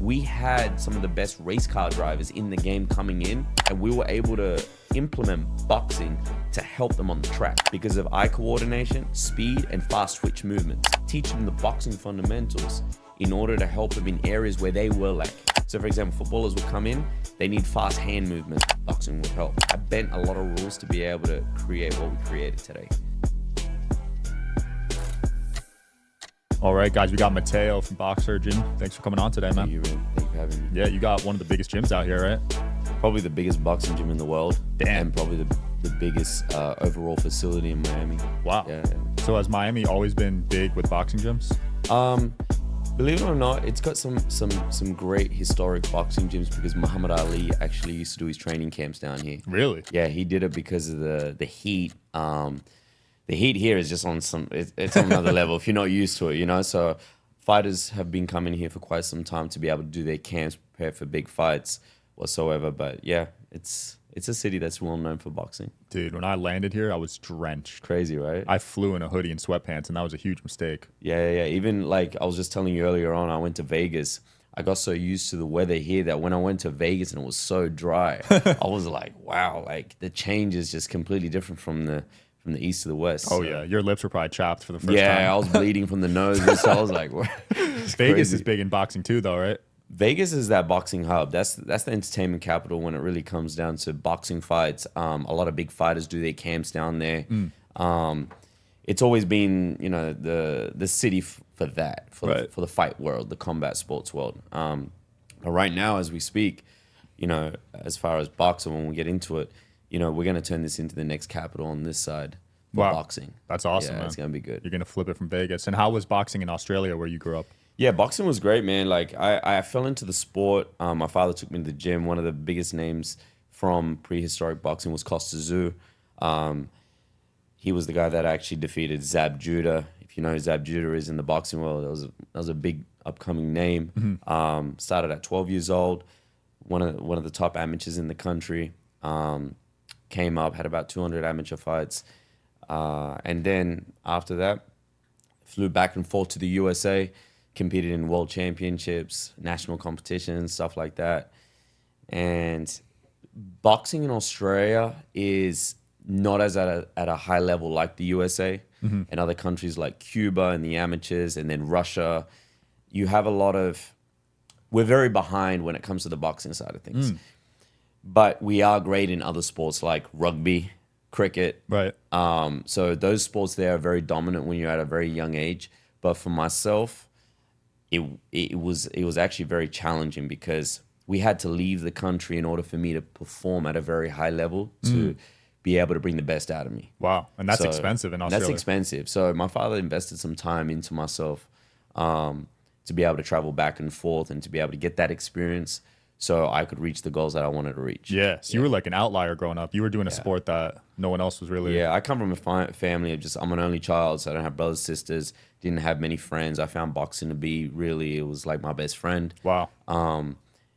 we had some of the best race car drivers in the game coming in, and we were able to implement boxing to help them on the track because of eye coordination, speed, and fast twitch movements. Teach them the boxing fundamentals in order to help them in areas where they were lacking. So for example, footballers will come in, they need fast hand movement. Boxing will help. I bent a lot of rules to be able to create what we created today. All right, guys, we got Mateo from Boxsurgeon. Thanks for coming on today, man. Thank you, man. Thank you for having me. Yeah, you got one of the biggest gyms out here, right? Probably the biggest boxing gym in the world. Damn. And probably the biggest overall facility in Miami. Wow. Yeah. So has Miami always been big with boxing gyms? Believe it or not, it's got some great historic boxing gyms because Muhammad Ali actually used to do his training camps down here. Really? Yeah, he did it because of the heat. The heat here is just on it's on another level if you're not used to it, you know? So fighters have been coming here for quite some time to be able to do their camps, prepare for big fights whatsoever. But yeah, it's a city that's well known for boxing. Dude, when I landed here, I was drenched. Crazy, right? I flew in a hoodie and sweatpants, and that was a huge mistake. Yeah. Even like I was just telling you earlier on, I went to Vegas. I got so used to the weather here that when I went to Vegas and it was so dry, I was like, wow, like the change is just completely different from the east to the west. Oh, yeah. Your lips were probably chapped for the first time. Yeah, I was bleeding from the nose. And so I was like, what? Vegas crazy. is big in boxing too, though, right? Vegas is that boxing hub. That's the entertainment capital when it really comes down to boxing fights. A lot of big fighters do their camps down there. It's always been, you know, the city for that, for the fight world, the combat sports world. But right now, as we speak, you know, as far as boxing, when we get into it, you know, we're going to turn this into the next capital on this side for boxing. That's awesome, Yeah, man. it's going to be good. You're going to flip it from Vegas. And how was boxing in Australia where you grew up? Yeah, boxing was great, man. Like, I fell into the sport. My father took me to the gym. One of the biggest names from prehistoric boxing was Costa Zoo. He was the guy that actually defeated Zab Judah. If you know who Zab Judah is in the boxing world, that was a big upcoming name. Started at 12 years old. One of the top amateurs in the country. Came up, had about 200 amateur fights. And then after that, flew back and forth to the USA, competed in world championships, national competitions, stuff like that. And boxing in Australia is not as at a high level like the USA and other countries like Cuba and the amateurs, and then Russia. You have we're very behind when it comes to the boxing side of things. But we are great in other sports like rugby, cricket. Right. So those sports there are very dominant when you're at a very young age. But for myself, it was actually very challenging because we had to leave the country in order for me to perform at a very high level to be able to bring the best out of me. Wow. And that's expensive in Australia. That's expensive. So my father invested some time into myself to be able to travel back and forth and to be able to get that experience so I could reach the goals that I wanted to reach. Yeah. So you were like an outlier growing up. You were doing a sport that no one else was really. Yeah, I come from a family of I'm an only child, so I don't have brothers, sisters, didn't have many friends. I found boxing to be it was like my best friend. Wow.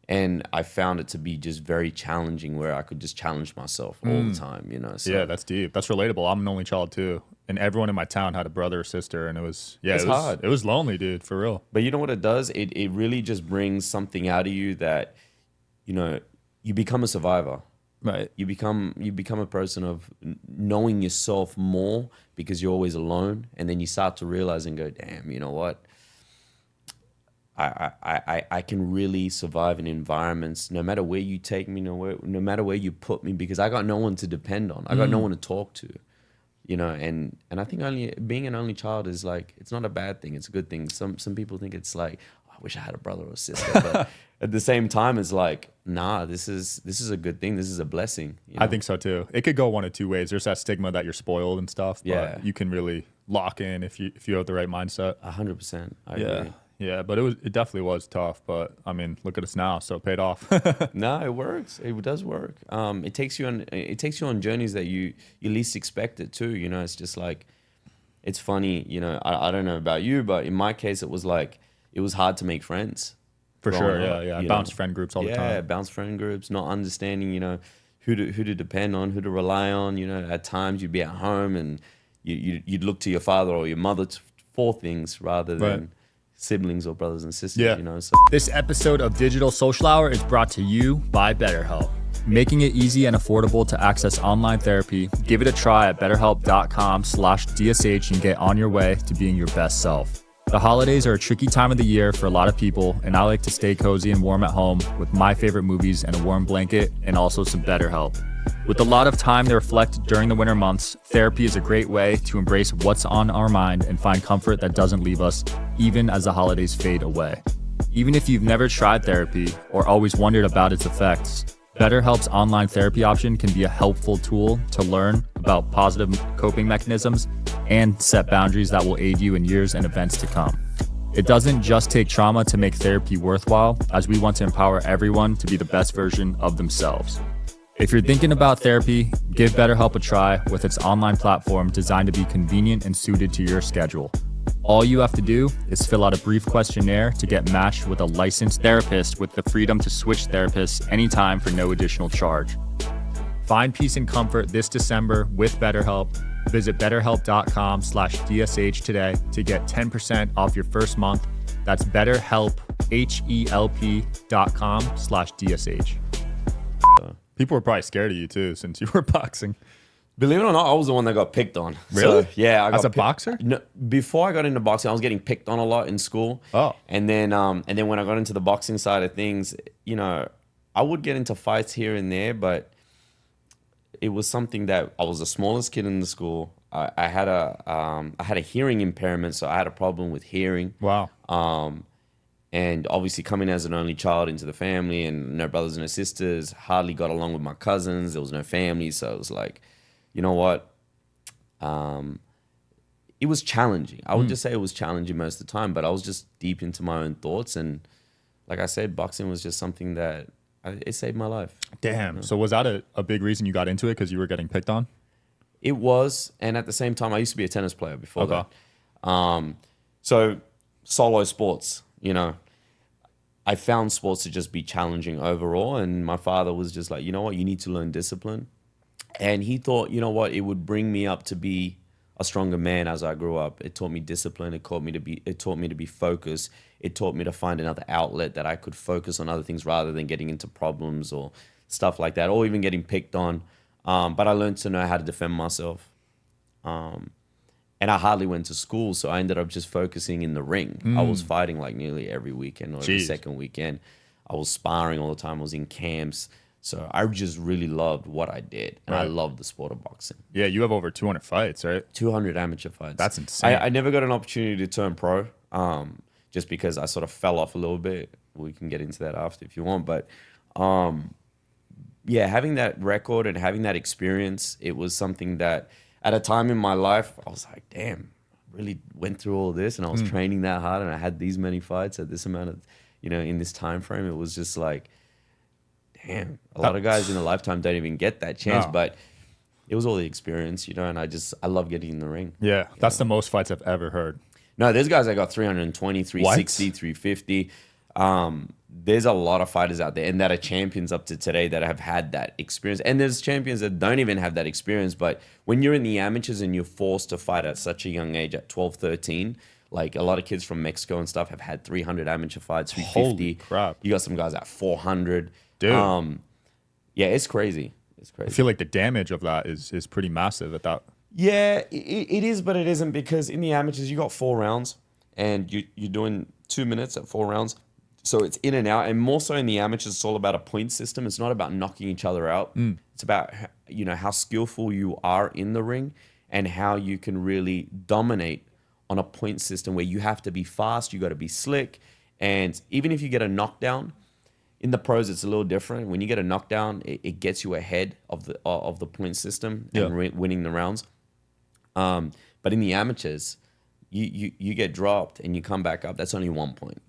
And I found it to be just very challenging where I could just challenge myself all the time, you know. So. Yeah, that's deep. That's relatable. I'm an only child too. And everyone in my town had a brother or sister, and it was hard. It was lonely, dude, for real. But you know what it does? It really just brings something out of you that, you know, you become a survivor. Right. You become a person of knowing yourself more because you're always alone, and then you start to realize and go, damn, you know what? I can really survive in environments no matter where you take me, no matter where you put me, because I got no one to depend on. I got no one to talk to, you know. And I think being an only child is like, it's not a bad thing. It's a good thing. Some people think it's like, I wish I had a brother or a sister, but at the same time, it's like, nah, this is a good thing. This is a blessing. You know? I think so too. It could go one of two ways. There's that stigma that you're spoiled and stuff, but you can really lock in if you have the right mindset. 100%. I agree. Yeah, but it definitely was tough. But I mean, look at us now, so it paid off. No, it works. It does work. It takes you on journeys that you least expect it too. You know, it's just like, it's funny. You know, I don't know about you, but in my case, it was like, it was hard to make friends. For sure, yeah. I bounced friend groups all the time. Yeah, bounce friend groups, not understanding, you know, who to depend on, who to rely on. You know, at times you'd be at home and you'd look to your father or your mother for things rather than siblings or brothers and sisters, Yeah. you know. So This episode of Digital Social Hour is brought to you by BetterHelp. Making it easy and affordable to access online therapy, give it a try at betterhelp.com/DSH and get on your way to being your best self. The holidays are a tricky time of the year for a lot of people, and I like to stay cozy and warm at home with my favorite movies and a warm blanket and also some BetterHelp. With a lot of time to reflect during the winter months, therapy is a great way to embrace what's on our mind and find comfort that doesn't leave us, even as the holidays fade away. Even if you've never tried therapy or always wondered about its effects, BetterHelp's online therapy option can be a helpful tool to learn about positive coping mechanisms and set boundaries that will aid you in years and events to come. It doesn't just take trauma to make therapy worthwhile, as we want to empower everyone to be the best version of themselves. If you're thinking about therapy, give BetterHelp a try with its online platform designed to be convenient and suited to your schedule. All you have to do is fill out a brief questionnaire to get matched with a licensed therapist with the freedom to switch therapists anytime for no additional charge. Find peace and comfort this December with BetterHelp. Visit betterhelp.com/DSH today to get 10% off your first month. That's BetterHelp, HELP.com/DSH. People were probably scared of you too, since you were boxing. believe it or not, I was the one that got picked on. Really? So, yeah. I got As a boxer? No, before I got into boxing, I was getting picked on a lot in school. Oh. And then when I got into the boxing side of things, you know, I would get into fights here and there, but it was something that I was the smallest kid in the school. I had a hearing impairment, so I had a problem with hearing. Wow. And obviously coming as an only child into the family and no brothers and no sisters, hardly got along with my cousins. There was no family. So it was like, you know what? It was challenging. I would just say it was challenging most of the time, but I was just deep into my own thoughts. And like I said, boxing was just something that it saved my life. Damn. So was that a big reason you got into it, because you were getting picked on? It was. And at the same time, I used to be a tennis player before that. So solo sports, you know, I found sports to just be challenging overall. And my father was just like, you know what, you need to learn discipline. And he thought, you know what, it would bring me up to be a stronger man as I grew up. It taught me discipline. It taught me to be focused. It taught me to find another outlet that I could focus on other things rather than getting into problems or stuff like that, or even getting picked on. But I learned to know how to defend myself. And I hardly went to school, so I ended up just focusing in the ring. I was fighting like nearly every weekend or every second weekend. I was sparring all the time. I was in camps. So I just really loved what I did. And I loved the sport of boxing. Yeah, you have over 200 fights, right? 200 amateur fights. That's insane. I never got an opportunity to turn pro just because I sort of fell off a little bit. We can get into that after if you want. But yeah, having that record and having that experience, it was something that at a time in my life, I was like, damn, I really went through all this and I was training that hard and I had these many fights at this amount of, you know, in this time frame. It was just like, damn, a lot of guys in a lifetime don't even get that chance, but it was all the experience, you know, and I love getting in the ring. Yeah, that's the most fights I've ever heard. No, there's guys that got 320, 360, 350. There's a lot of fighters out there and that are champions up to today that have had that experience. And there's champions that don't even have that experience. But when you're in the amateurs and you're forced to fight at such a young age, at 12, 13, like a lot of kids from Mexico and stuff have had 300 amateur fights, 350. Holy crap. You got some guys at 400. Dude. Yeah, it's crazy. It's crazy. I feel like the damage of that is pretty massive at that. Yeah, it is, but it isn't, because in the amateurs, you got 4 rounds and you're doing 2 minutes at 4 rounds. So it's in and out, and more so in the amateurs, it's all about a point system. It's not about knocking each other out. It's about, you know, how skillful you are in the ring and how you can really dominate on a point system where you have to be fast, you got to be slick, and even if you get a knockdown, in the pros it's a little different. When you get a knockdown, it gets you ahead of the point system and winning the rounds. But in the amateurs, you get dropped and you come back up. That's only 1 point.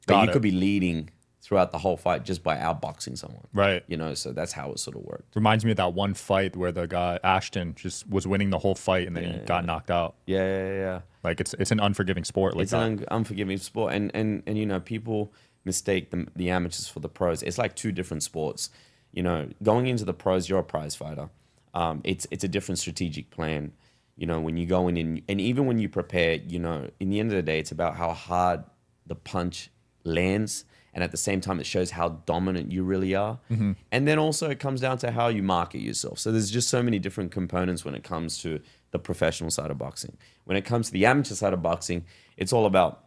But you could be leading throughout the whole fight just by outboxing someone. Right. You know, so that's how it sort of worked. Reminds me of that one fight where the guy, Ashton, just was winning the whole fight and then he got knocked out. Yeah. Like it's an unforgiving sport like it's an unforgiving sport. And you know, people mistake the amateurs for the pros. It's like 2 different sports. You know, going into the pros, you're a prize fighter. It's a different strategic plan. You know, when you go in and even when you prepare, you know, in the end of the day, it's about how hard the punch lands. And at the same time, it shows how dominant you really are. And then also it comes down to how you market yourself. So there's just so many different components when it comes to the professional side of boxing. When it comes to the amateur side of boxing, it's all about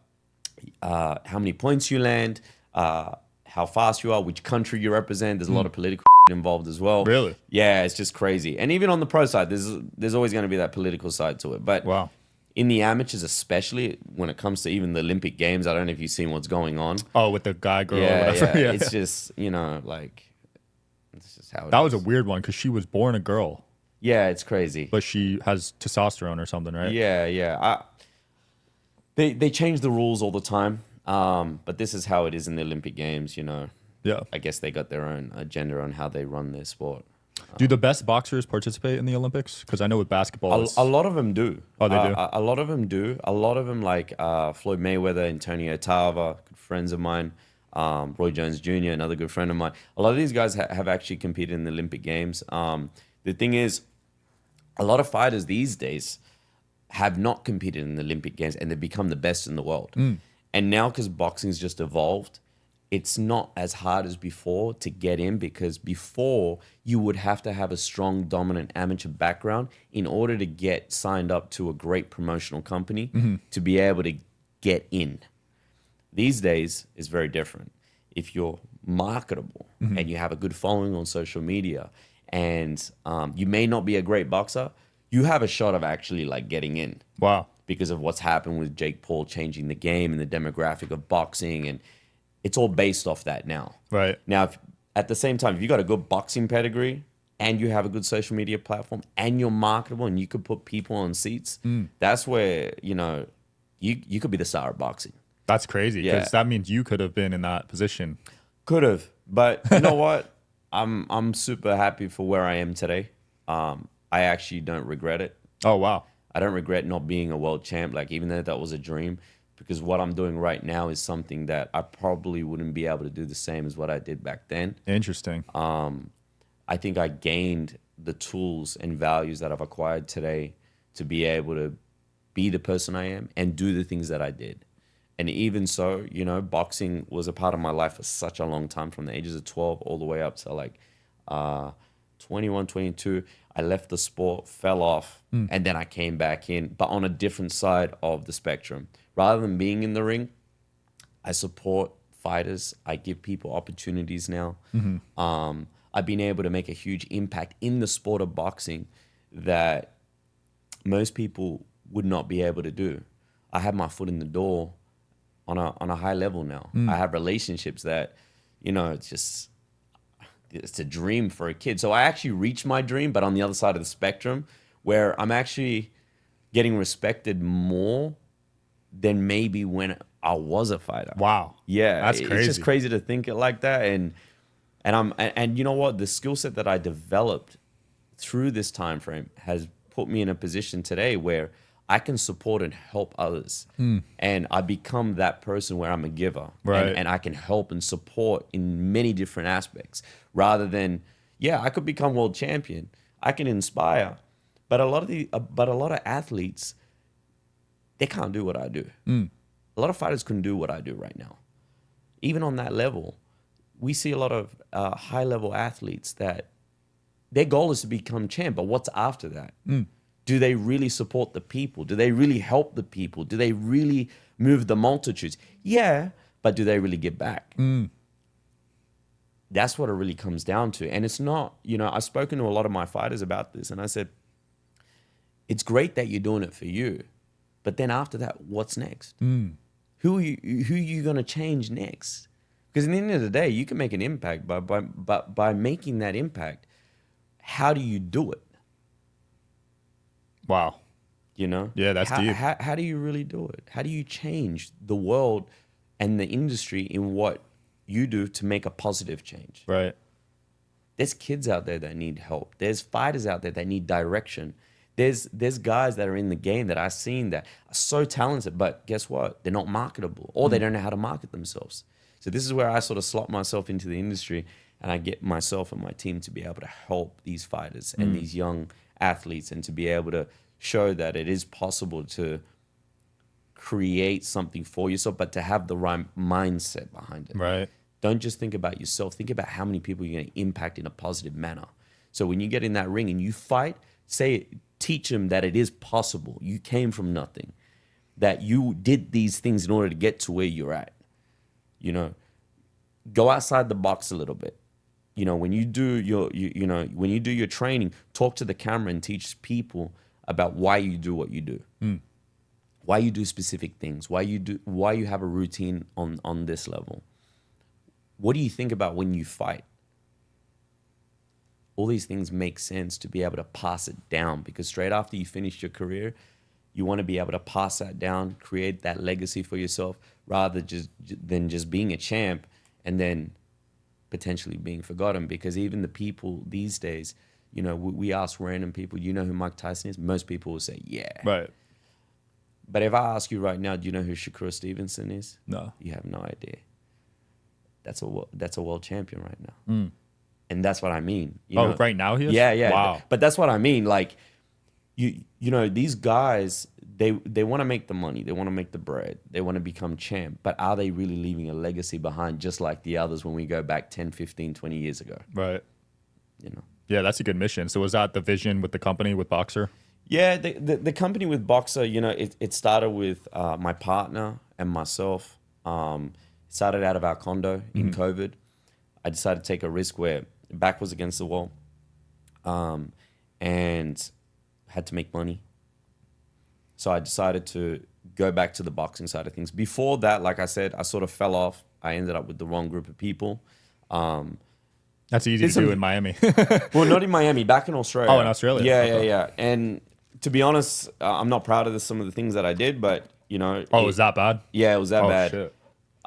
how many points you land, how fast you are, which country you represent. There's a lot of political involved as well. Really? Yeah, it's just crazy. And even on the pro side, there's always going to be that political side to it. But Wow. in the amateurs, especially when it comes to even the Olympic Games, I don't know if you've seen what's going on. Oh, with the guy, girl, or Yeah, whatever. yeah. It's just, you know, like, it's just how it is. That was a weird one because she was born a girl, Yeah, it's crazy. but she has testosterone or something, right? Yeah, yeah. They change the rules all the time. But this is how it is in the Olympic Games, you know. Yeah. I guess they got their own agenda on how they run their sport. Do the best boxers participate in the Olympics? Because I know with basketball, A lot of them do. Oh, they do? A lot of them do. A lot of them, like Floyd Mayweather, Antonio Attalla, good friends of mine, Roy Jones Jr., another good friend of mine. A lot of these guys have actually competed in the Olympic Games. The thing is, a lot of fighters these days have not competed in the Olympic Games and they've become the best in the world. And now, because boxing's just evolved, it's not as hard as before to get in, because before you would have to have a strong, dominant amateur background in order to get signed up to a great promotional company to be able to get in. These days is very different. If you're marketable and you have a good following on social media and you may not be a great boxer, you have a shot of actually like getting in. wow. Because of what's happened with Jake Paul changing the game and the demographic of boxing, and it's all based off that now. Right. Now, at the same time, if you got a good boxing pedigree and you have a good social media platform and you're marketable and you could put people on seats, that's where, you know, you could be the star of boxing. That's crazy because Yeah. that means you could have been in that position. Could have, but you know what? I'm super happy for where I am today. I actually don't regret it. Oh, wow. I don't regret not being a world champ, like even though that was a dream, because what I'm doing right now is something that I probably wouldn't be able to do the same as what I did back then. Interesting. I think I gained the tools and values that I've acquired today to be able to be the person I am and do the things that I did. And even so, you know, boxing was a part of my life for such a long time, from the ages of 12 all the way up to like 21, 22. I left the sport, fell off, and then I came back in, but on a different side of the spectrum. Rather than being in the ring, I support fighters. I give people opportunities now. I've been able to make a huge impact in the sport of boxing that most people would not be able to do. I have my foot in the door on a high level now. I have relationships that, you know, it's a dream for a kid. So I actually reached my dream, but on the other side of the spectrum, where I'm actually getting respected more than maybe when I was a fighter. Wow. Yeah, That's crazy. It's just crazy to think it like that. And you know what? The skill set that I developed through this time frame has put me in a position today where I can support and help others. And I become that person where I'm a giver. Right. And I can help and support in many different aspects, rather than, yeah, I could become world champion. I can inspire. But a lot of athletes, they can't do what I do. A lot of fighters couldn't do what I do right now. Even on that level, we see a lot of high-level athletes that their goal is to become champ, but what's after that? Do they really support the people? Do they really help the people? Do they really move the multitudes? Yeah, but do they really give back? That's what it really comes down to. And it's not, you know, I've spoken to a lot of my fighters about this, and I said, it's great that you're doing it for you, but then after that, what's next? Who are you going to change next? Because at the end of the day, you can make an impact, but by making that impact, how do you do it? Wow. You know? Yeah, that's deep. How do you really do it? How do you change the world and the industry in what you do to make a positive change? Right. There's kids out there that need help. There's fighters out there that need direction. There's guys that are in the game that I've seen that are so talented, but guess what? They're not marketable, or they don't know how to market themselves. So this is where I sort of slot myself into the industry, and I get myself and my team to be able to help these fighters and these young athletes, and to be able to show that it is possible to create something for yourself, but to have the right mindset behind it. Right. Don't just think about yourself. Think about how many people you're going to impact in a positive manner. So when you get in that ring and you fight, teach them that it is possible. You came from nothing, that you did these things in order to get to where you're at. You know, go outside the box a little bit. You know, when you do when you do your training, talk to the camera and teach people about why you do what you do, why you do specific things, why you have a routine on this level. What do you think about when you fight? All these things make sense to be able to pass it down, because straight after you finish your career, you want to be able to pass that down, create that legacy for yourself, rather than just being a champ and then potentially being forgotten. Because even the people these days, you know, we ask random people, you know who Mike Tyson is? Most people will say, yeah. Right. But if I ask you right now, do you know who Shakur Stevenson is? No. You have no idea. That's a world champion right now. And that's what I mean. You know? Right now he is? Yeah. Wow. But that's what I mean. Like, you know, these guys, they want to make the money. They want to make the bread. They want to become champ. But are they really leaving a legacy behind, just like the others when we go back 10, 15, 20 years ago? Right. You know? Yeah, that's a good mission. So was that the vision with the company, with Boxer? Yeah, the company with Boxer, you know, it started with my partner and myself. Started out of our condo in COVID. I decided to take a risk where back was against the wall, and had to make money. So I decided to go back to the boxing side of things. Before that, like I said, I sort of fell off. I ended up with the wrong group of people. That's easy to do in Miami. Well, not in Miami, back in Australia. Oh, in Australia. Yeah. And to be honest, I'm not proud of some of the things that I did, but you know. Oh, it was that bad? Yeah, it was that bad. Shit.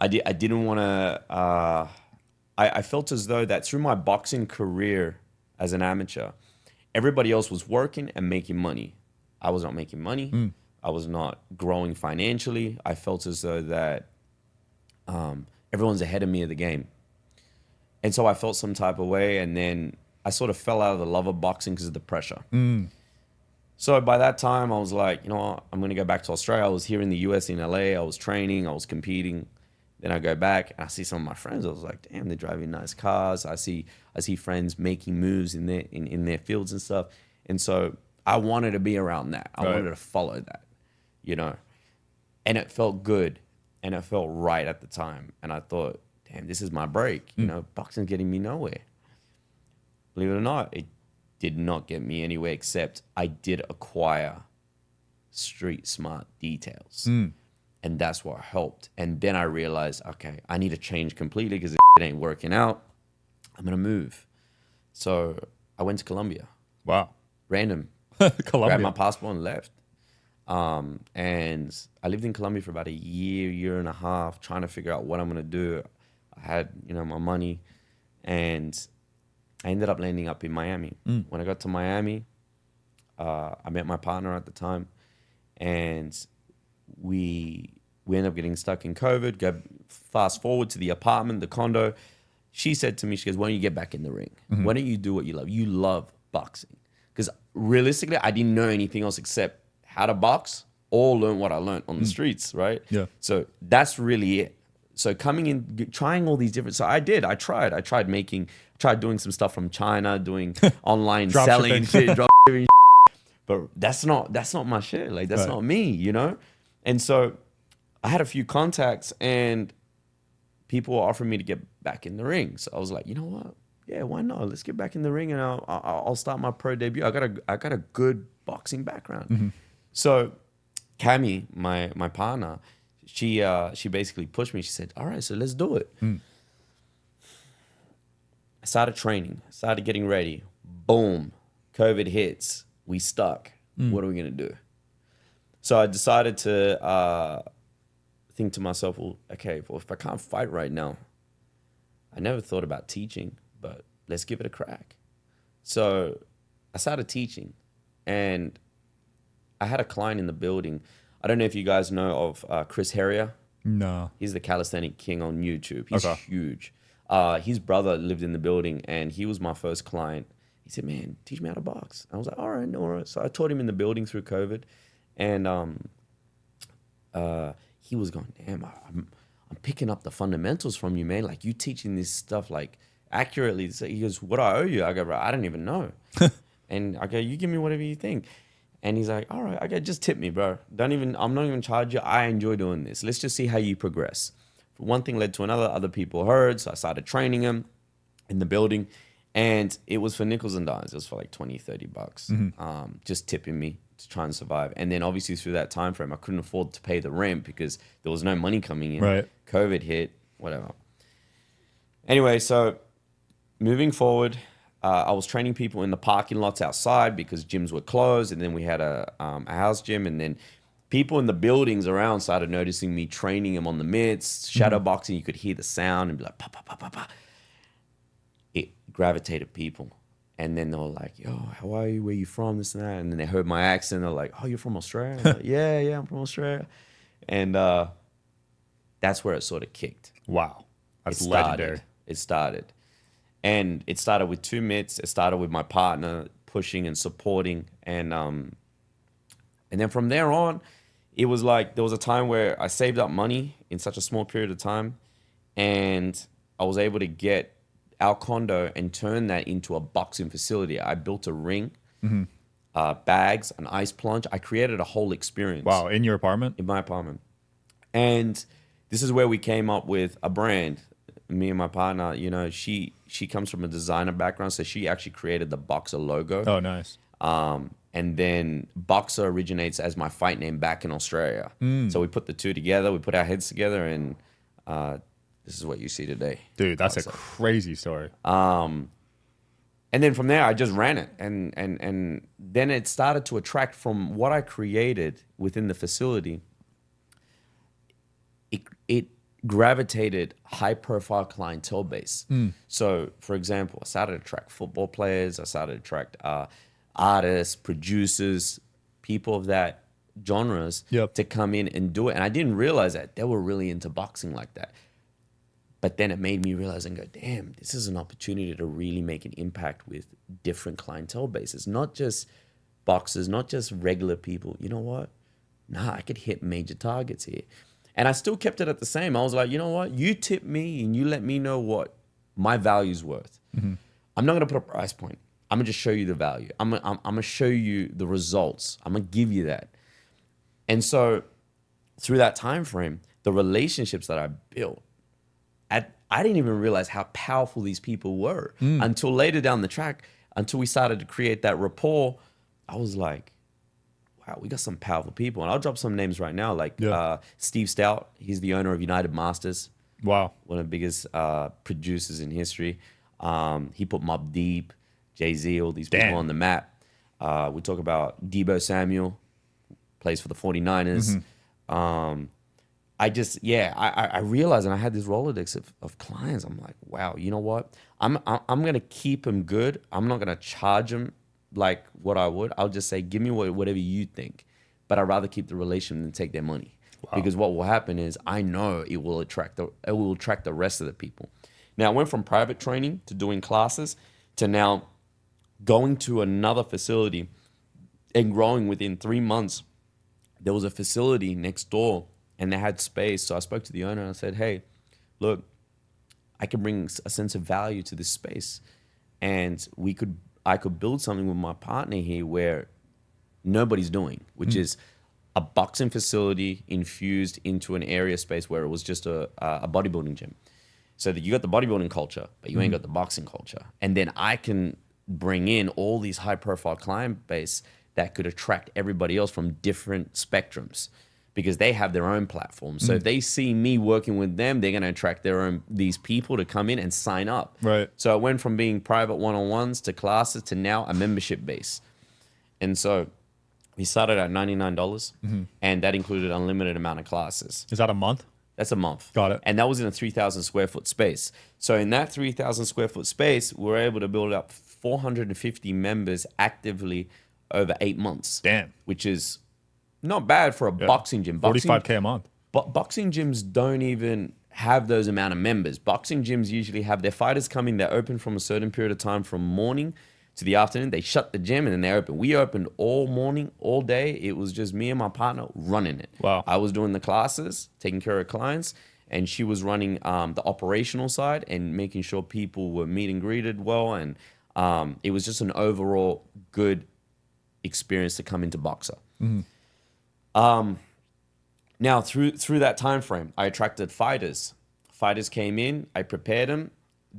I didn't want to. I felt as though that through my boxing career as an amateur, everybody else was working and making money. I was not making money. I was not growing financially. I felt as though that everyone's ahead of me of the game. And so I felt some type of way, and then I sort of fell out of the love of boxing because of the pressure. So by that time, I was like, you know what? I'm going to go back to Australia. I was here in the US, in LA. I was training. I was competing. Then I go back and I see some of my friends. I was like, damn, they're driving nice cars. I see friends making moves in their fields and stuff. And so I wanted to be around that. I wanted to follow that, you know. And it felt good, and it felt right at the time. And I thought, damn, this is my break. You know, boxing's getting me nowhere. Believe it or not, it did not get me anywhere, except I did acquire street smart details. And that's what helped. And then I realized, okay, I need to change completely because it ain't working out. I'm going to move. So I went to Colombia. Wow. Random. Colombia. Grabbed my passport and left. And I lived in Colombia for about a year and a half, trying to figure out what I'm going to do. I had, you know, my money, and I ended up landing up in Miami. When I got to Miami, I met my partner at the time, and we ended up getting stuck in COVID. Go fast forward to the apartment, the condo. She said to me, she goes, why don't you get back in the ring? Why don't you do what you love? You love boxing. Because realistically, I didn't know anything else except how to box or learn what I learned on the streets, right? Yeah. So that's really it. So coming in, trying all these different, so I tried doing some stuff from China, doing online selling and shit, drop shipping, but that's not my shit. Like, that's not me, you know? And so I had a few contacts, and people were offering me to get back in the ring. So I was like, you know what? Yeah, why not? Let's get back in the ring, and I'll start my pro debut. I got a good boxing background. So Cami, my partner, she basically pushed me. She said, all right, so let's do it. I started training, started getting ready. Boom, COVID hits. We stuck. What are we gonna do? So I decided to think to myself, well, okay, well, if I can't fight right now, I never thought about teaching, but let's give it a crack. So I started teaching, and I had a client in the building. I don't know if you guys know of Chris Herrier. No. He's the calisthenic king on YouTube. He's huge. His brother lived in the building, and he was my first client. He said, man, teach me how to box. I was like, all right, no worries. So I taught him in the building through COVID. And he was going, damn, I'm picking up the fundamentals from you, man. Like, you teaching this stuff, like, accurately. So he goes, what do I owe you? I go, bro, I don't even know. And I go, you give me whatever you think. And he's like, all right, I go, just tip me, bro. I'm not even charge you. I enjoy doing this. Let's just see how you progress. One thing led to another. Other people heard. So I started training him in the building. And it was for nickels and dimes. It was for like 20, 30 bucks. Just tipping me to try and survive. And then obviously through that time frame, I couldn't afford to pay the rent because there was no money coming in. Right. COVID hit, whatever. Anyway, so moving forward, I was training people in the parking lots outside because gyms were closed. And then we had a house gym. And then people in the buildings around started noticing me training them on the mitts, shadow boxing. You could hear the sound and be like, pa, pa, pa, pa, pa. It gravitated people. And then they were like, yo, how are you? Where you from? This and that. And then they heard my accent. They're like, oh, you're from Australia? I'm like, yeah, I'm from Australia. And that's where it sort of kicked. Wow. That's legendary. It started. And it started with 2 mitts. It started with my partner pushing and supporting. And then from there on, it was like there was a time where I saved up money in such a small period of time. And I was able to get our condo and turn that into a boxing facility. I built a ring, bags, an ice plunge. I created a whole experience. Wow, in your apartment? In my apartment. And this is where we came up with a brand. Me and my partner, you know, she comes from a designer background, so she actually created the Boxer logo. Oh, nice. And then Boxer originates as my fight name back in Australia. So we put the two together, we put our heads together, and this is what you see today. Dude, that's Boxer. A crazy story. And then from there, I just ran it. And then it started to attract from what I created within the facility. It gravitated high-profile clientele base. So, for example, I started to attract football players. I started to attract artists, producers, people of that genres to come in and do it. And I didn't realize that they were really into boxing like that. But then it made me realize and go, damn, this is an opportunity to really make an impact with different clientele bases, not just boxers, not just regular people. You know what? Nah, I could hit major targets here. And I still kept it at the same. I was like, you know what? You tip me and you let me know what my value's worth. I'm not going to put a price point. I'm going to just show you the value. I'm going to show you the results. I'm going to give you that. And so through that time frame, the relationships that I built, I didn't even realize how powerful these people were until later down the track, until we started to create that rapport. I was like, wow, we got some powerful people. And I'll drop some names right now, like Steve Stout. He's the owner of United Masters. Wow. One of the biggest producers in history. He put Mobb Deep, Jay-Z, all these people on the map. We talk about Deebo Samuel, plays for the 49ers. I realized, and I had this Rolodex of clients. I'm like, wow, you know what? I'm gonna keep them good. I'm not gonna charge them like what I would. I'll just say, give me whatever you think. But I'd rather keep the relation than take their money. Wow. Because what will happen is I know it will attract the rest of the people. Now I went from private training to doing classes to now going to another facility and growing within 3 months. There was a facility next door and they had space. So I spoke to the owner and I said, hey, look, I can bring a sense of value to this space. And I could build something with my partner here where nobody's doing, which is a boxing facility infused into an area space where it was just a bodybuilding gym. So that you got the bodybuilding culture, but you ain't got the boxing culture. And then I can bring in all these high profile client base that could attract everybody else from different spectrums, because they have their own platform. So if they see me working with them, they're going to attract these people to come in and sign up. Right. So it went from being private one-on-ones to classes to now a membership base. And so we started at $99 and that included unlimited amount of classes. Is that a month? That's a month. Got it. And that was in a 3,000 square foot space. So in that 3,000 square foot space, we were able to build up 450 members actively over 8 months. Damn. Which is not bad for a boxing gym. $45K a month. But boxing gyms don't even have those amount of members. Boxing gyms usually have their fighters come in, they're open from a certain period of time from morning to the afternoon. They shut the gym and then they opened. We opened all morning, all day. It was just me and my partner running it. Wow. I was doing the classes, taking care of clients, and she was running the operational side and making sure people were meet and greeted well. And it was just an overall good experience to come into Boxer. Now, through that time frame, I attracted fighters. Fighters came in, I prepared them.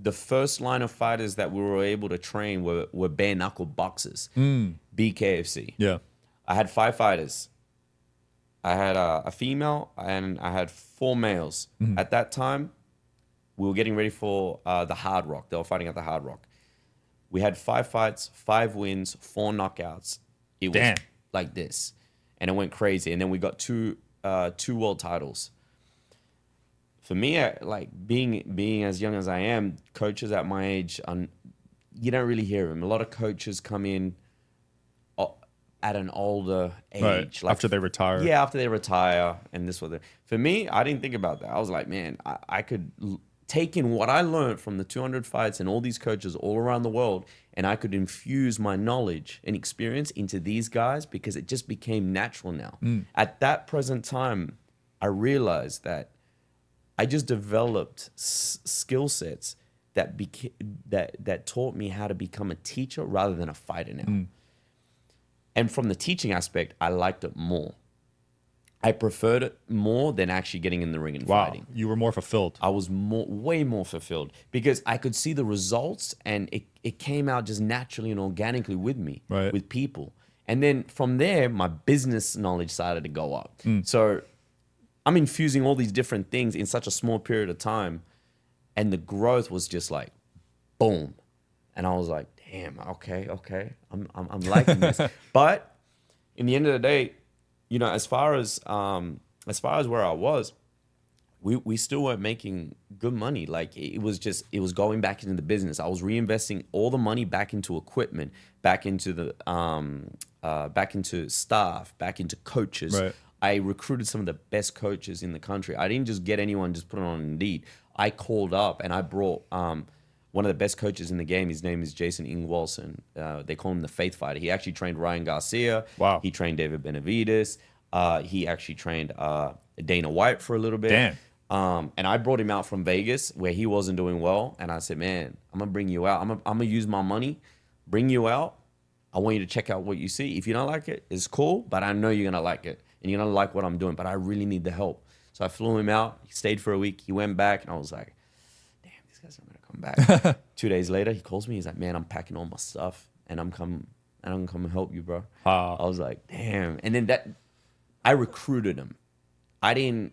The first line of fighters that we were able to train were bare knuckle boxers, BKFC. Yeah. I had 5 fighters. I had a female and I had 4 males. At that time, we were getting ready for the Hard Rock. They were fighting at the Hard Rock. We had 5 fights, 5 wins, 4 knockouts. It was like this. And it went crazy. And then we got 2 world titles. For me, like being as young as I am, coaches at my age, you don't really hear them. A lot of coaches come in at an older age. Right. Like, after they retire. Yeah, after they retire and this was for me, I didn't think about that. I was like, man, I could take in what I learned from the 200 fights and all these coaches all around the world, and I could infuse my knowledge and experience into these guys because it just became natural now. At that present time, I realized that I just developed skill sets that taught me how to become a teacher rather than a fighter now. And from the teaching aspect, I liked it more. I preferred it more than actually getting in the ring and fighting. You were more fulfilled. I was way more fulfilled because I could see the results and it came out just naturally and organically with me, with people. And then from there, my business knowledge started to go up. So I'm infusing all these different things in such a small period of time. And the growth was just like, boom. And I was like, damn, okay. I'm liking this. But in the end of the day, you know, as far as where I was, we still weren't making good money. Like it was going back into the business. I was reinvesting all the money back into equipment, back into back into staff, back into coaches. Right. I recruited some of the best coaches in the country. I didn't just get anyone, just put it on Indeed. I called up and I brought one of the best coaches in the game. His name is Jason Ingwalson. They call him the Faith Fighter. He actually trained Ryan Garcia. Wow. He trained David Benavidez. He actually trained Dana White for a little bit. Damn. And I brought him out from Vegas where he wasn't doing well. And I said, man, I'm going to bring you out. I'm going to use my money, bring you out. I want you to check out what you see. If you don't like it, it's cool, but I know you're going to like it. And you're going to like what I'm doing, but I really need the help. So I flew him out. He stayed for a week. He went back, and I was like, damn, these guys are going to come back. 2 days later, he calls me. He's like, man, I'm packing all my stuff, and I'm going to come and help you, bro. I was like, damn. And then I recruited him. I didn't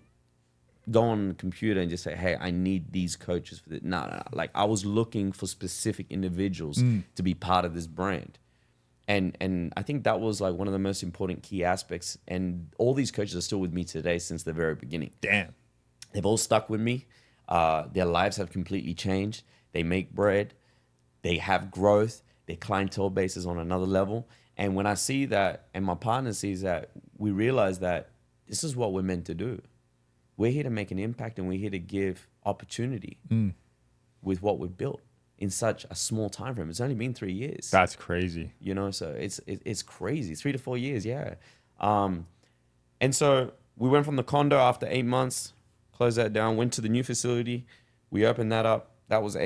go on the computer and just say, hey, I need these coaches for this. No. Like, I was looking for specific individuals to be part of this brand. And I think that was like one of the most important key aspects. And all these coaches are still with me today since the very beginning. Damn. They've all stuck with me. Their lives have completely changed. They make bread. They have growth. Their clientele base is on another level. And when I see that, and my partner sees that, we realize that this is what we're meant to do. We're here to make an impact, and we're here to give opportunity with what we've built in such a small time frame. It's only been 3 years. That's crazy. You know, so it's crazy. 3 to 4 years, yeah. And so we went from the condo after 8 months, closed that down, went to the new facility. We opened that up. That was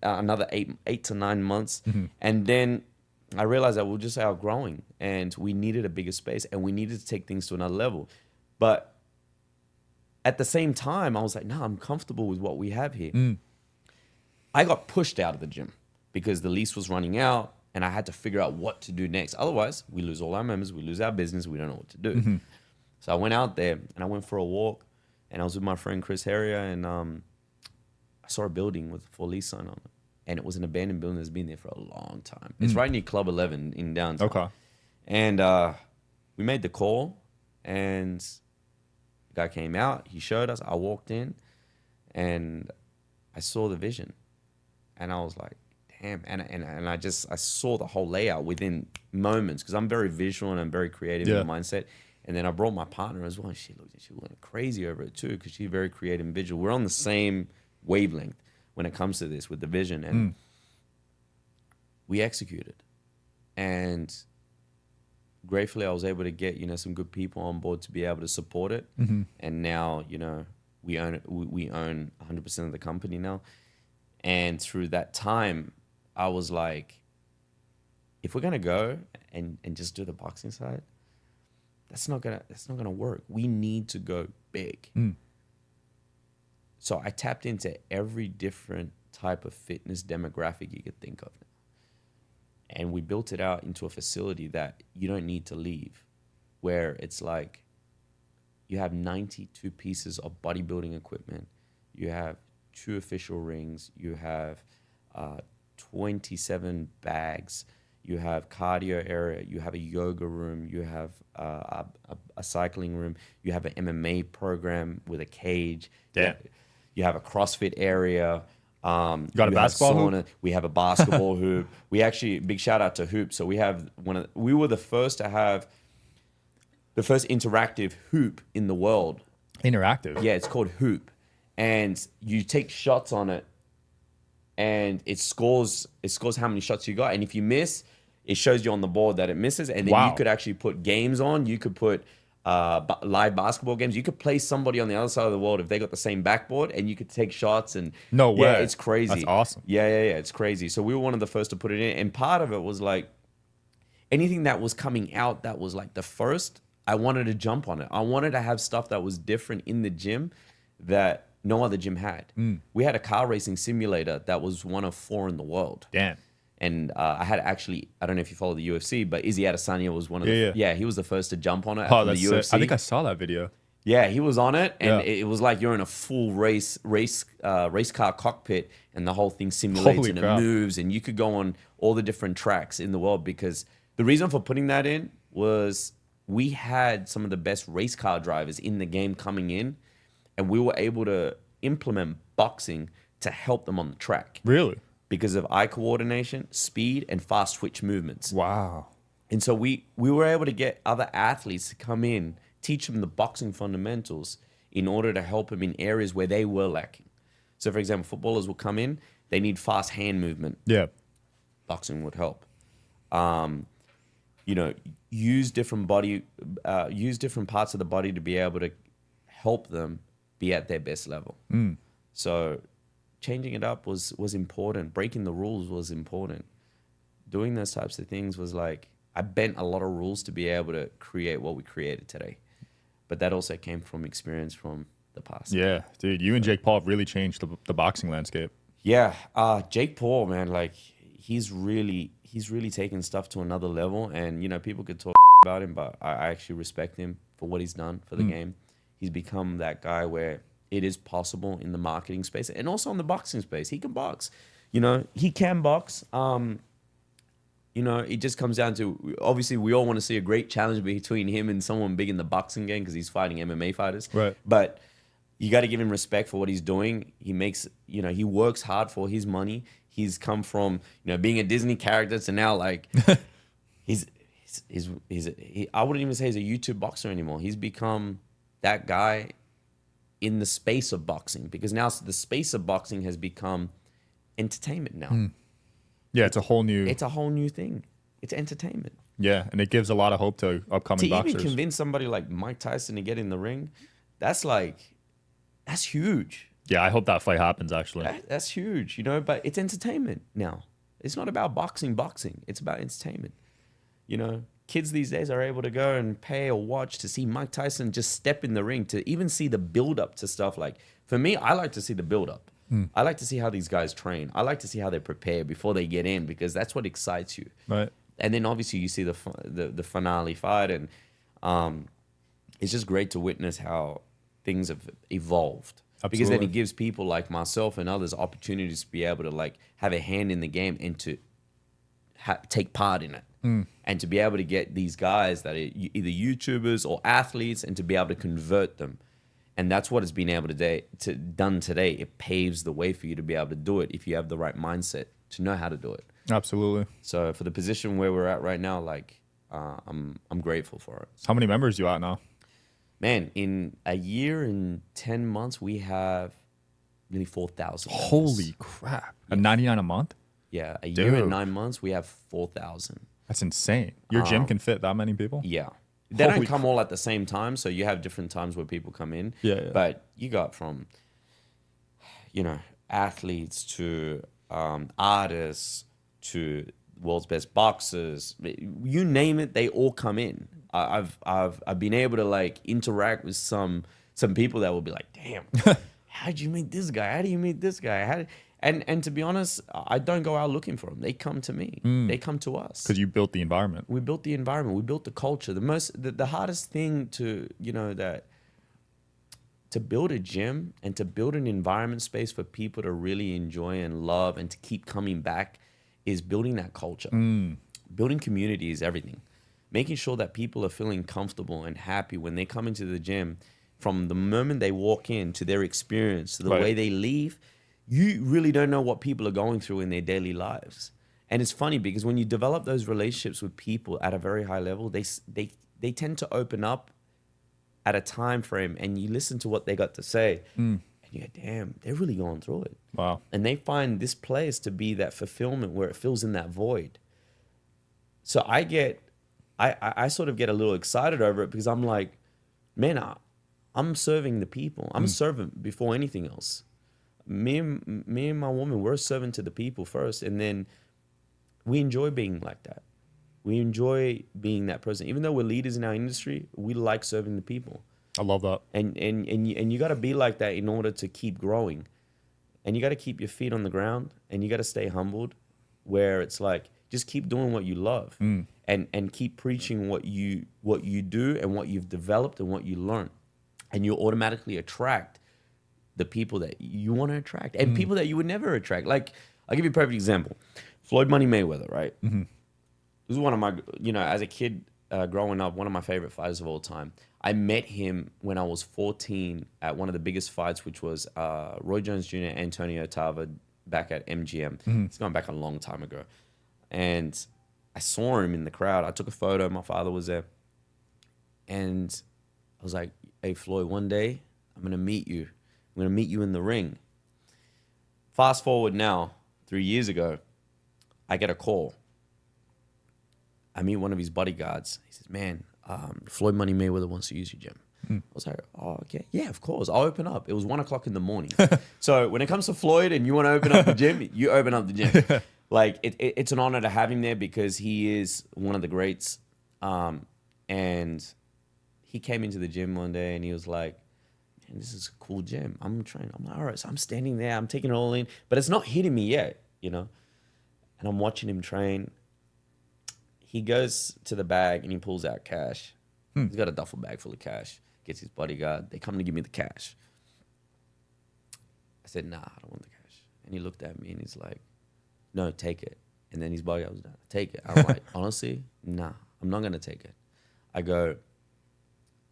another eight to 9 months. And then I realized that we were just outgrowing, and we needed a bigger space, and we needed to take things to another level. But at the same time, I was like, no, I'm comfortable with what we have here. I got pushed out of the gym because the lease was running out, and I had to figure out what to do next. Otherwise, we lose all our members, we lose our business, we don't know what to do. So I went out there, and I went for a walk, and I was with my friend Chris Herrier, and I saw a building with a for lease sign on it. And it was an abandoned building that's been there for a long time. It's right near Club 11 in downtown. Okay. And we made the call, and the guy came out. He showed us. I walked in, and I saw the vision. And I was like, damn. And I saw the whole layout within moments because I'm very visual and I'm very creative in the mindset. And then I brought my partner as well. And she went crazy over it too because she's very creative and visual. We're on the same wavelength when it comes to this with the vision. And we executed. and gratefully I was able to get, some good people on board to be able to support it. And now, we own 100% of the company now. And through that time, I was like, if we're gonna go and just do the boxing side, that's not gonna work. We need to go big. So I tapped into every different type of fitness demographic you could think of. And we built it out into a facility that you don't need to leave, where it's like you have 92 pieces of bodybuilding equipment. You have 2 official rings. You have 27 bags. You have cardio area. You have a yoga room. You have a cycling room. You have an MMA program with a cage. Damn. You have a CrossFit area. You got a basketball hoop? We have a basketball hoop. We actually, big shout out to Hoop. So we were the first to have the first interactive hoop in the world. Interactive? Yeah, it's called Hoop. And you take shots on it and it scores how many shots you got. And if you miss, it shows you on the board that it misses. And then you could actually put games on. You could put live basketball games. You could play somebody on the other side of the world if they got the same backboard, and you could take shots. And no way, yeah, it's crazy. That's awesome. Yeah, it's crazy. So we were one of the first to put it in, and part of it was like anything that was coming out that was like the first, I wanted to jump on it. I wanted to have stuff that was different in the gym that no other gym had. We had a car racing simulator that was one of 4 in the world. Damn. And I had actually, I don't know if you follow the UFC, but Izzy Adesanya was one of the, he was the first to jump on it from the UFC. I think I saw that video. Yeah, he was on it, and it was like you're in a full race car cockpit, and the whole thing simulates and it moves, and you could go on all the different tracks in the world. Because the reason for putting that in was we had some of the best race car drivers in the game coming in, and we were able to implement boxing to help them on the track. Really? Because of eye coordination, speed, and fast twitch movements. Wow. And so we were able to get other athletes to come in, teach them the boxing fundamentals in order to help them in areas where they were lacking. So, for example, footballers will come in, they need fast hand movement. Yeah. Boxing would help. Use different parts of the body to be able to help them be at their best level. So changing it up was important. Breaking the rules was important. Doing those types of things was like, I bent a lot of rules to be able to create what we created today. But that also came from experience from the past. Yeah, dude, you and Jake Paul have really changed the boxing landscape. Yeah, Jake Paul, man, like he's really taken stuff to another level. And, people could talk about him, but I actually respect him for what he's done for the game. He's become that guy where it is possible in the marketing space and also in the boxing space. He can box. He can box. It just comes down to, obviously, we all want to see a great challenge between him and someone big in the boxing game because he's fighting MMA fighters. Right. But you got to give him respect for what he's doing. He makes, he works hard for his money. He's come from, being a Disney character to now like, I wouldn't even say he's a YouTube boxer anymore. He's become that guy in the space of boxing, because now the space of boxing has become entertainment now. Yeah, it's a whole new thing. It's entertainment. Yeah, and it gives a lot of hope to upcoming boxers. To even convince somebody like Mike Tyson to get in the ring, that's huge. Yeah, I hope that fight happens, actually. That's huge, but it's entertainment now. It's not about boxing. It's about entertainment. Kids these days are able to go and pay or watch to see Mike Tyson just step in the ring, to even see the build-up to stuff. Like, for me, I like to see the build-up. I like to see how these guys train. I like to see how they prepare before they get in, because that's what excites you. Right. And then, obviously, you see the finale fight, and it's just great to witness how things have evolved. Absolutely. Because then it gives people like myself and others opportunities to be able to, like, have a hand in the game and to take part in it. And to be able to get these guys that are either YouTubers or athletes, and to be able to convert them. And that's what it's been able to done today. It paves the way for you to be able to do it if you have the right mindset to know how to do it. Absolutely. So for the position where we're at right now, like, I'm grateful for it. How many members you at now? Man, in a year and 10 months, we have nearly 4,000 Holy crap. At $99 a month? Yeah, year and 9 months, we have 4,000. That's insane. Your gym can fit that many people? Yeah. They don't Holy come all at the same time, so you have different times where people come in. Yeah. But you got from, athletes to artists to world's best boxers. You name it, they all come in. I've been able to like interact with some people that will be like, damn, how'd you meet this guy? How do you meet this guy? And to be honest, I don't go out looking for them. They come to me. They come to us. Because you built the environment. We built the environment. We built the culture. The hardest thing to build a gym and to build an environment space for people to really enjoy and love and to keep coming back is building that culture. Building community is everything. Making sure that people are feeling comfortable and happy when they come into the gym, from the moment they walk in to their experience to the way they leave. You really don't know what people are going through in their daily lives. And it's funny because when you develop those relationships with people at a very high level, they tend to open up at a time frame, and you listen to what they got to say and you go, damn, they're really going through it. Wow. And they find this place to be that fulfillment where it fills in that void. So I sort of get a little excited over it because I'm like, man, I'm serving the people. I'm a servant before anything else. Me and my woman, we're a servant to the people first, and then we enjoy being like that. We enjoy being that person. Even though we're leaders in our industry, we like serving the people. I love that. And you got to be like that in order to keep growing. And you got to keep your feet on the ground, and you got to stay humbled, where it's like just keep doing what you love, and keep preaching what you do and what you've developed and what you learn, and you'll automatically attract the people that you want to attract and people that you would never attract. Like, I'll give you a perfect example. Floyd Money Mayweather, right? This is one of my, as a kid growing up, one of my favorite fighters of all time. I met him when I was 14 at one of the biggest fights, which was Roy Jones Jr., Antonio Attalla back at MGM. It's going back a long time ago. And I saw him in the crowd. I took a photo. My father was there. And I was like, hey, Floyd, one day I'm going to meet you. I'm going to meet you in the ring. Fast forward now, 3 years ago, I get a call. I meet one of his bodyguards. He says, man, Floyd Money Mayweather wants to use your gym. I was like, oh, okay. Yeah, of course. I'll open up. It was 1 o'clock in the morning. So when it comes to Floyd and you want to open up the gym, you open up the gym. Like, it's an honor to have him there because he is one of the greats. And he came into the gym one day and he was like, this is a cool gym. I'm training. I'm like, all right. So I'm standing there. I'm taking it all in. But it's not hitting me yet, And I'm watching him train. He goes to the bag and he pulls out cash. He's got a duffel bag full of cash. Gets his bodyguard. They come to give me the cash. I said, nah, I don't want the cash. And he looked at me and he's like, no, take it. And then his bodyguard was like, take it. I'm like, honestly, nah, I'm not going to take it. I go,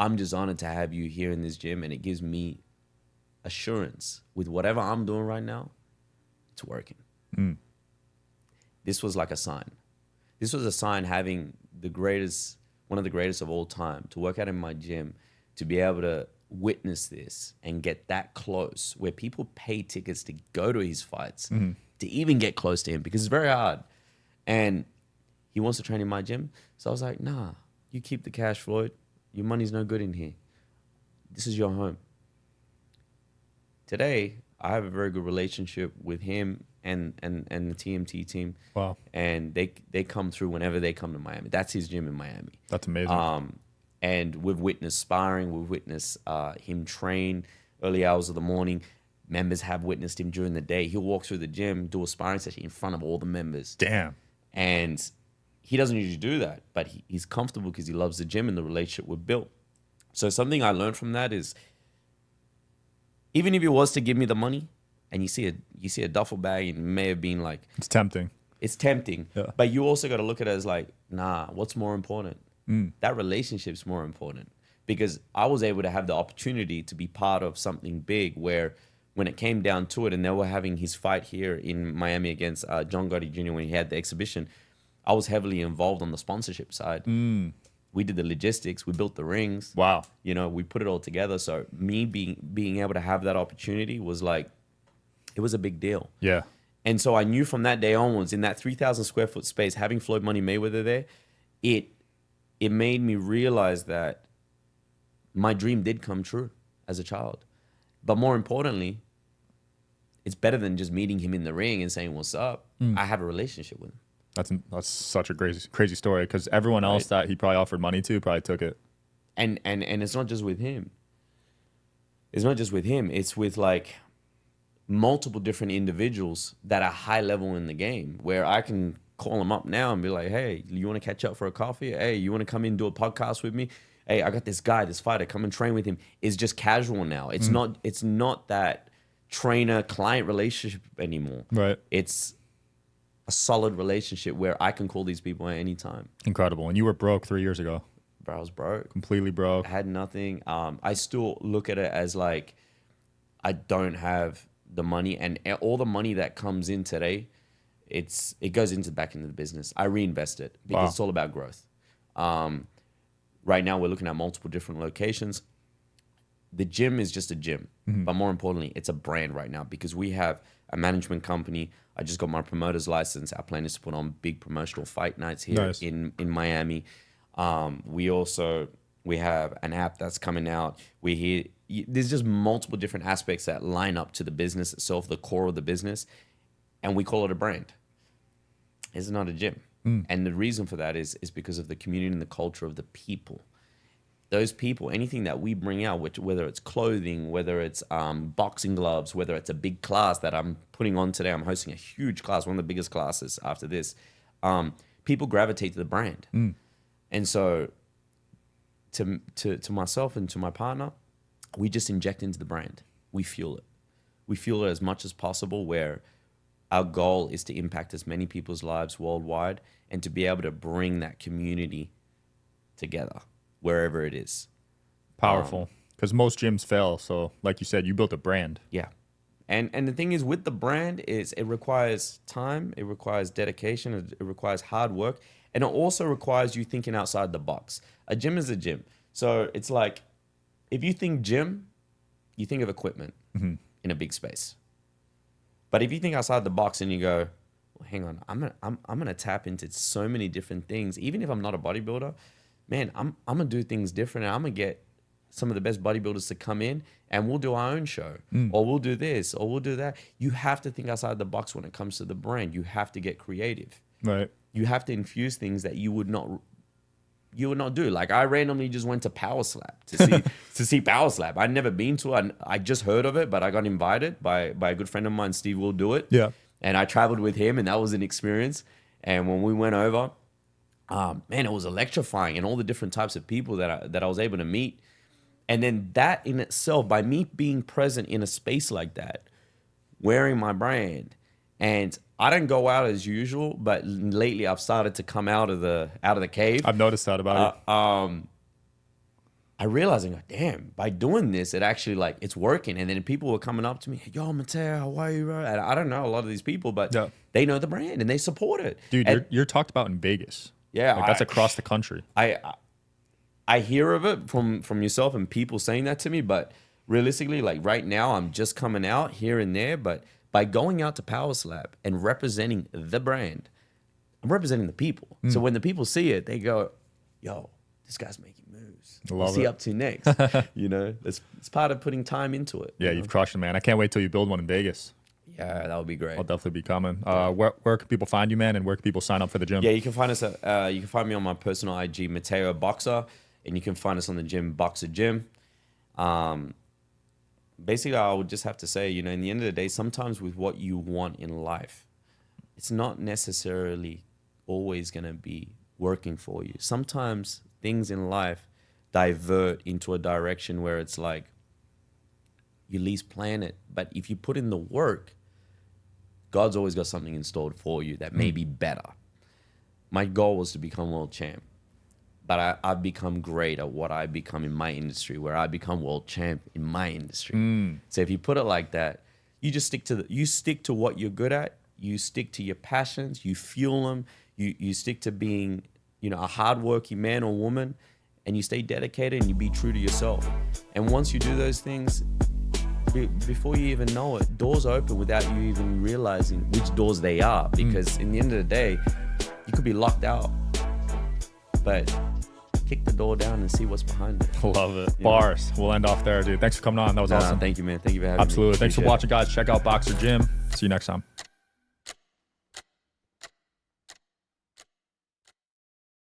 I'm just honored to have you here in this gym, and it gives me assurance with whatever I'm doing right now, it's working. This was like a sign. This was a sign having one of the greatest of all time, to work out in my gym, to be able to witness this and get that close, where people pay tickets to go to his fights, to even get close to him, because it's very hard. And he wants to train in my gym. So I was like, nah, you keep the cash, Floyd. Your money's no good in here. This is your home. Today, I have a very good relationship with him and the TMT team. Wow. And they come through whenever they come to Miami. That's his gym in Miami. That's amazing. And we've witnessed sparring. We've witnessed him train early hours of the morning. Members have witnessed him during the day. He'll walk through the gym, do a sparring session in front of all the members. Damn. And he doesn't usually do that, but he's comfortable because he loves the gym and the relationship we've built. So something I learned from that is, even if he was to give me the money and you see a duffel bag and it may have been like... It's tempting. It's tempting. Yeah. But you also got to look at it as like, nah, what's more important? That relationship's more important, because I was able to have the opportunity to be part of something big where when it came down to it and they were having his fight here in Miami against John Gotti Jr. when he had the exhibition, I was heavily involved on the sponsorship side. We did the logistics. We built the rings. Wow. We put it all together. So me being able to have that opportunity was like, it was a big deal. Yeah. And so I knew from that day onwards, in that 3,000 square foot space, having Floyd Money Mayweather there, it made me realize that my dream did come true as a child. But more importantly, it's better than just meeting him in the ring and saying, what's up? I have a relationship with him. That's such a crazy story, because everyone else that he probably offered money to probably took it. And it's not just with him. It's not just with him. It's with like multiple different individuals that are high level in the game, where I can call them up now and be like, hey, you want to catch up for a coffee? Hey, you want to come in and do a podcast with me? Hey, I got this guy, this fighter, come and train with him. It's just casual now. It's not that trainer-client relationship anymore. Right. It's a solid relationship where I can call these people at any time. Incredible. And you were broke 3 years ago. Bro, I was broke. Completely broke. I had nothing. I still look at it as like, I don't have the money, and all the money that comes in today, it goes back into the business. I reinvest it because it's all about growth. Right now we're looking at multiple different locations. The gym is just a gym, but more importantly, it's a brand right now, because we have a management company. I just got my promoter's license. Our plan is to put on big promotional fight nights here in Miami. We have an app that's coming out. There's just multiple different aspects that line up to the business itself, the core of the business, and we call it a brand. It's not a gym. And the reason for that is because of the community and the culture of the people. Those people, anything that we bring out, whether it's clothing, whether it's boxing gloves, whether it's a big class that I'm putting on today, I'm hosting a huge class, one of the biggest classes after this, people gravitate to the brand. And so to myself and to my partner, we just inject into the brand. We fuel it. We fuel it as much as possible, where our goal is to impact as many people's lives worldwide and to be able to bring that community together wherever it is. Powerful. Because most gyms fail. So like you said, you built a brand. Yeah. And the thing is with the brand is it requires time, it requires dedication, it requires hard work, and it also requires you thinking outside the box. A gym is a gym. So it's like, if you think gym, you think of equipment in a big space. But if you think outside the box and you go, well, hang on, I'm gonna tap into so many different things. Even if I'm not a bodybuilder, man, I'm gonna do things different. And I'm gonna get some of the best bodybuilders to come in, and we'll do our own show, or we'll do this, or we'll do that. You have to think outside the box when it comes to the brand. You have to get creative. Right. You have to infuse things that you would not do. Like, I randomly just went to Power Slap to see Power Slap. I'd never been to it. I just heard of it, but I got invited by a good friend of mine, Steve Will Do It. Yeah. And I traveled with him, and that was an experience. And when we went over, man, it was electrifying, and all the different types of people that I was able to meet. And then that in itself, by me being present in a space like that, wearing my brand, and I don't go out as usual, but lately I've started to come out of the cave. I've noticed that about you. I realized, I go, damn, by doing this, it actually, like, it's working. And then people were coming up to me, yo, Mateo, how are you, bro? And I don't know a lot of these people, but they know the brand and they support it. Dude, you're talked about in Vegas. Yeah. Like, that's across the country. I hear of it from yourself and people saying that to me, but realistically, like, right now, I'm just coming out here and there. But by going out to Power Slap and representing the brand, I'm representing the people. So when the people see it, they go, yo, this guy's making moves. What's he up to next? You know, it's part of putting time into it. Yeah, you've crushed it, man. I can't wait till you build one in Vegas. Yeah, that would be great. I'll definitely be coming. Where can people find you, man, and where can people sign up for the gym? Yeah, you can find us you can find me on my personal IG, Mateo Boxer, and you can find us on the gym, Boxer Gym. Basically, I would just have to say, you know, in the end of the day, sometimes with what you want in life, it's not necessarily always going to be working for you. Sometimes things in life divert into a direction where it's like you least plan it. But if you put in the work, God's always got something installed for you that may be better. My goal was to become world champ, but I've become great at what I become in my industry, where I become world champ in my industry. So if you put it like that, you just stick to what you're good at. You stick to your passions. You fuel them. You stick to being, you know, a hardworking man or woman, and you stay dedicated and you be true to yourself. And once you do those things, before you even know it, doors open without you even realizing which doors they are. Because in the end of the day, you could be locked out, but kick the door down and see what's behind it. Love it. Bars. We'll end off there, dude. Thanks for coming on. That was awesome. Thank you, man. Thank you for having me. Absolutely. Thanks for Appreciate it. watching, guys. Check out Boxer Gym. See you next time.